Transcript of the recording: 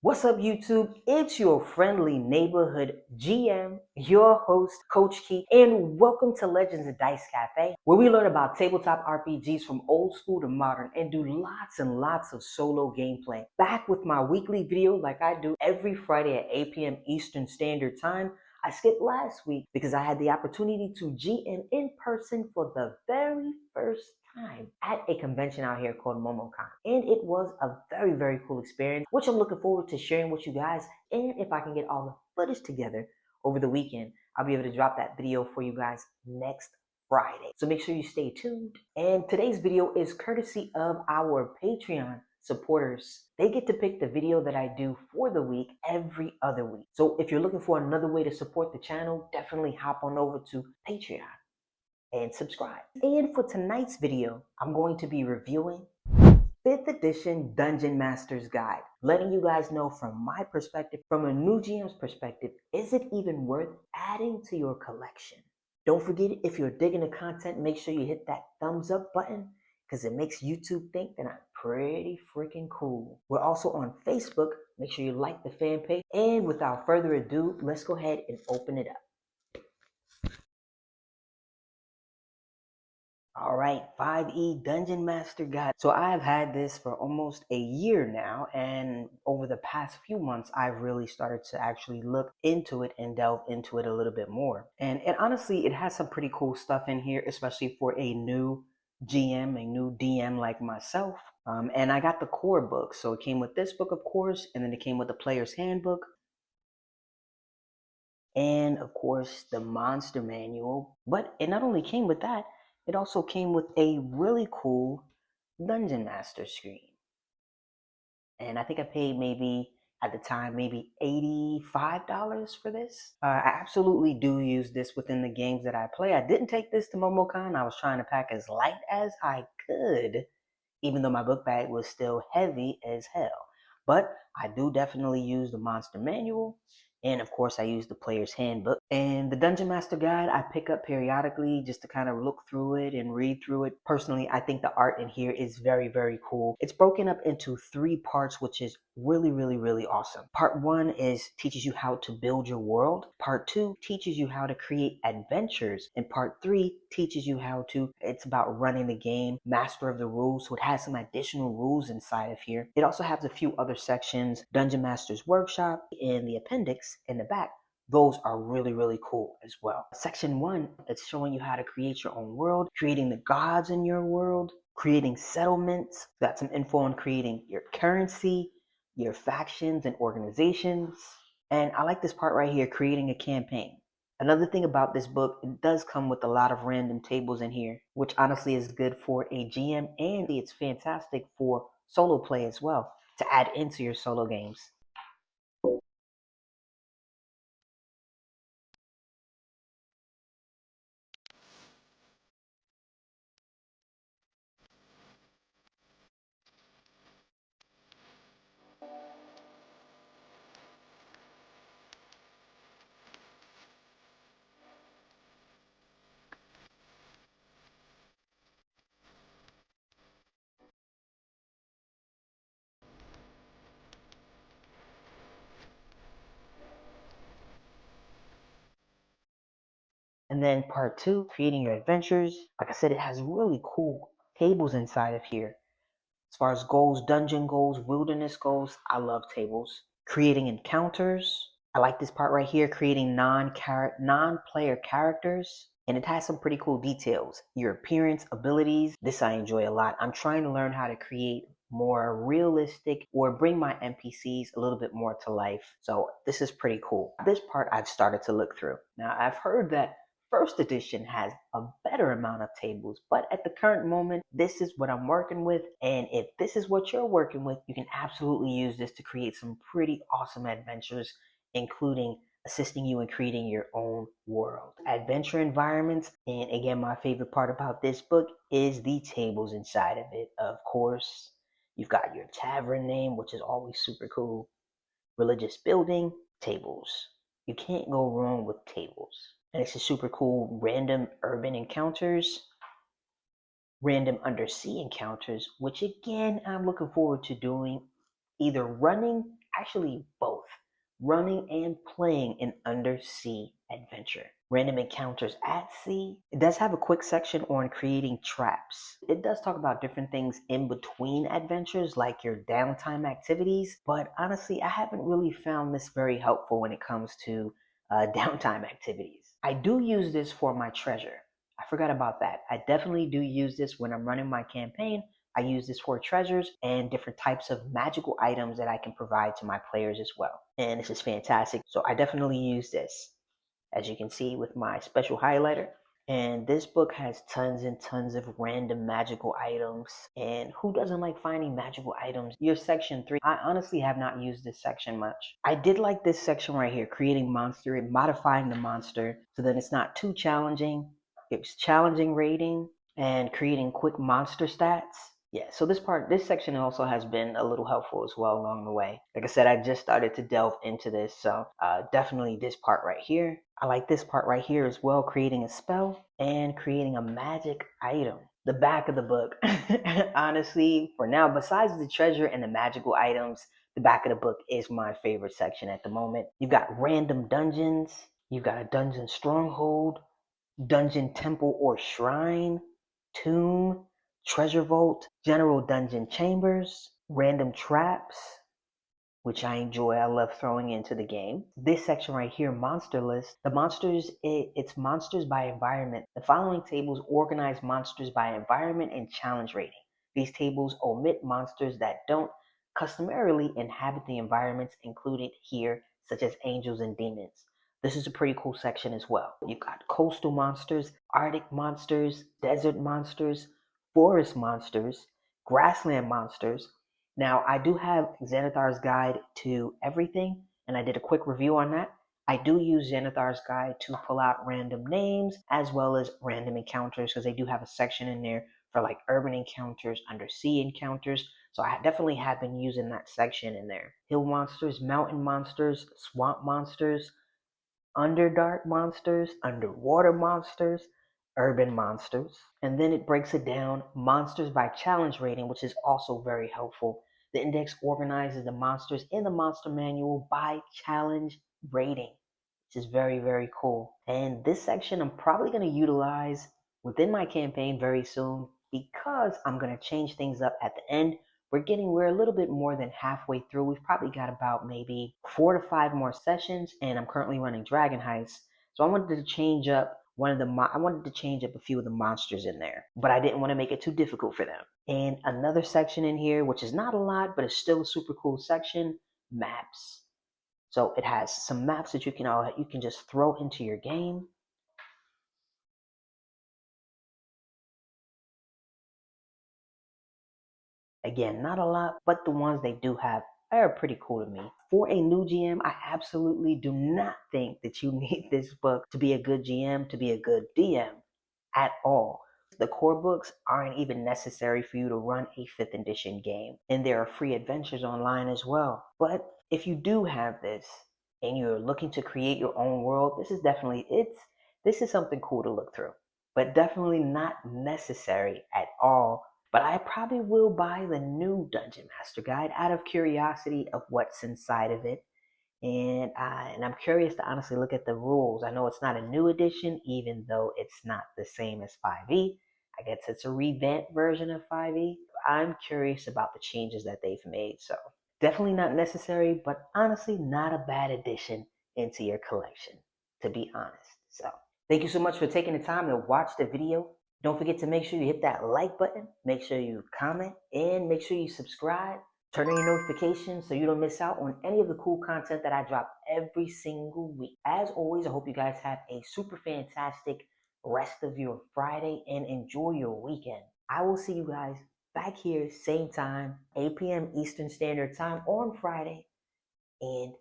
What's up, YouTube? It's your friendly neighborhood GM, your host, Coach Keith, and welcome to Legends of Dice Cafe, where we learn about tabletop RPGs from old school to modern and do lots and lots of solo gameplay. Back with my weekly video like I do every Friday at 8 p.m. Eastern Standard Time. I skipped last week because I had the opportunity to GM in person for the very first time at a convention out here called MomoCon, and it was a very cool experience, which I'm looking forward to sharing with you guys. And if I can get all the footage together over the weekend, I'll be able to drop that video for you guys next Friday, so make sure you stay tuned. And today's video is courtesy of our Patreon supporters. They get to pick the video that I do for the week every other week. So if you're looking for another way to support the channel, definitely hop on over to Patreon and subscribe. And for tonight's video, I'm going to be reviewing 5th edition Dungeon Master's Guide, letting you guys know from my perspective, from a new GM's perspective, is it even worth adding to your collection? Don't forget, if you're digging the content, make sure you hit that thumbs up button because it makes YouTube think that I'm pretty freaking cool. We're also on Facebook. Make sure you like the fan page. And without further ado, let's go ahead and open it up. All right, 5e Dungeon Master Guide. So I've had this for almost a year now, and over the past few months, I've really started to actually look into it and delve into it a little bit more. And honestly, it has some pretty cool stuff in here, especially for a new GM, a new DM like myself. And I got the core book. So it came with this book, of course, and then it came with the player's handbook. And of course, the monster manual. But it not only came with that, it also came with a really cool Dungeon Master screen. And I think I paid maybe, at the time, maybe $85 for this. I absolutely do use this within the games that I play. I didn't take this to MomoCon. I was trying to pack as light as I could, even though my book bag was still heavy as hell. But I do definitely use the monster manual. And of course, I use the player's handbook. And the Dungeon Master Guide, I pick up periodically just to kind of look through it and read through it. Personally, I think the art in here is very cool. It's broken up into 3 parts, which is really awesome. Part 1 is teaches you how to build your world. Part 2 teaches you how to create adventures. And Part 3 teaches you how to, it's about running the game, master of the rules. So it has some additional rules inside of here. It also has a few other sections, Dungeon Master's Workshop, and the appendix in the back. Those are really cool as well. Section 1, it's showing you how to create your own world, creating the gods in your world, creating settlements. Got some info on creating your currency, your factions and organizations. And I like this part right here, creating a campaign. Another thing about this book, it does come with a lot of random tables in here, which honestly is good for a GM, and it's fantastic for solo play as well, to add into your solo games. And then part 2, creating your adventures. Like I said, it has really cool tables inside of here. As far as goals, dungeon goals, wilderness goals, I love tables. Creating encounters. I like this part right here, creating non-player characters. And it has some pretty cool details. Your appearance, abilities, this I enjoy a lot. I'm trying to learn how to create more realistic or bring my NPCs a little bit more to life. So this is pretty cool. This part I've started to look through. Now I've heard that First edition has a better amount of tables, but at the current moment, this is what I'm working with. And if this is what you're working with, you can absolutely use this to create some pretty awesome adventures, including assisting you in creating your own world. Adventure environments, and again, my favorite part about this book is the tables inside of it. Of course, you've got your tavern name, which is always super cool. Religious building, tables. You can't go wrong with tables. And it's a super cool random urban encounters, random undersea encounters, which again, I'm looking forward to doing, either running actually both running and playing an undersea adventure. Random encounters at sea. It does have a quick section on creating traps. It does talk about different things in between adventures, like your downtime activities, but honestly, I haven't really found this very helpful when it comes to downtime activities. I do use this for my treasure. I forgot about that. I definitely do use this when I'm running my campaign. I use this for treasures and different types of magical items that I can provide to my players as well. And this is fantastic. So I definitely use this, as you can see with my special highlighter. And this book has tons and tons of random magical items. And who doesn't like finding magical items? Your section 3, I honestly have not used this section much. I did like this section right here, creating monster and modifying the monster so that it's not too challenging. It's challenging rating and creating quick monster stats. Yeah, so this section also has been a little helpful as well along the way. Like I said, I just started to delve into this, so definitely this part right here. I like this part right here as well, creating a spell and creating a magic item. The back of the book, honestly, for now, besides the treasure and the magical items, the back of the book is my favorite section at the moment. You've got random dungeons, you've got a dungeon stronghold, dungeon temple or shrine, tomb, treasure vault, general dungeon chambers, random traps, which I enjoy. I love throwing into the game. This section right here, monster list. The monsters, it's monsters by environment. The following tables organize monsters by environment and challenge rating. These tables omit monsters that don't customarily inhabit the environments included here, such as angels and demons. This is a pretty cool section as well. You've got coastal monsters, Arctic monsters, desert monsters, forest monsters, grassland monsters. Now, I do have Xanathar's Guide to Everything, and I did a quick review on that. I do use Xanathar's Guide to pull out random names as well as random encounters, because they do have a section in there for like urban encounters, undersea encounters. So I definitely have been using that section in there. Hill monsters, mountain monsters, swamp monsters, Underdark monsters, underwater monsters, urban monsters. And then it breaks it down, monsters by challenge rating, which is also very helpful. The index organizes the monsters in the monster manual by challenge rating, which is very, very cool. And this section I'm probably going to utilize within my campaign very soon, because I'm going to change things up at the end. We're a little bit more than halfway through. We've probably got about maybe 4 to 5 more sessions, and I'm currently running Dragon Heist. So I wanted to change up a few of the monsters in there, but I didn't want to make it too difficult for them. And another section in here, which is not a lot, but it's still a super cool section, maps. So it has some maps that you can just throw into your game. Again, not a lot, but the ones they do have are pretty cool to me. For a new GM, I absolutely do not think that you need this book to be a good GM, to be a good DM at all. The core books aren't even necessary for you to run a 5th edition game, and there are free adventures online as well. But if you do have this and you're looking to create your own world, this is something cool to look through, but definitely not necessary at all. But I probably will buy the new Dungeon Master Guide out of curiosity of what's inside of it. And I'm curious to honestly look at the rules. I know it's not a new edition, even though it's not the same as 5e. I guess it's a revamped version of 5e. I'm curious about the changes that they've made. So definitely not necessary, but honestly not a bad addition into your collection, to be honest. So thank you so much for taking the time to watch the video. Don't forget to make sure you hit that like button, make sure you comment, and make sure you subscribe. Turn on your notifications so you don't miss out on any of the cool content that I drop every single week. As always, I hope you guys have a super fantastic rest of your Friday and enjoy your weekend. I will see you guys back here, same time, 8 p.m. Eastern Standard Time on Friday. And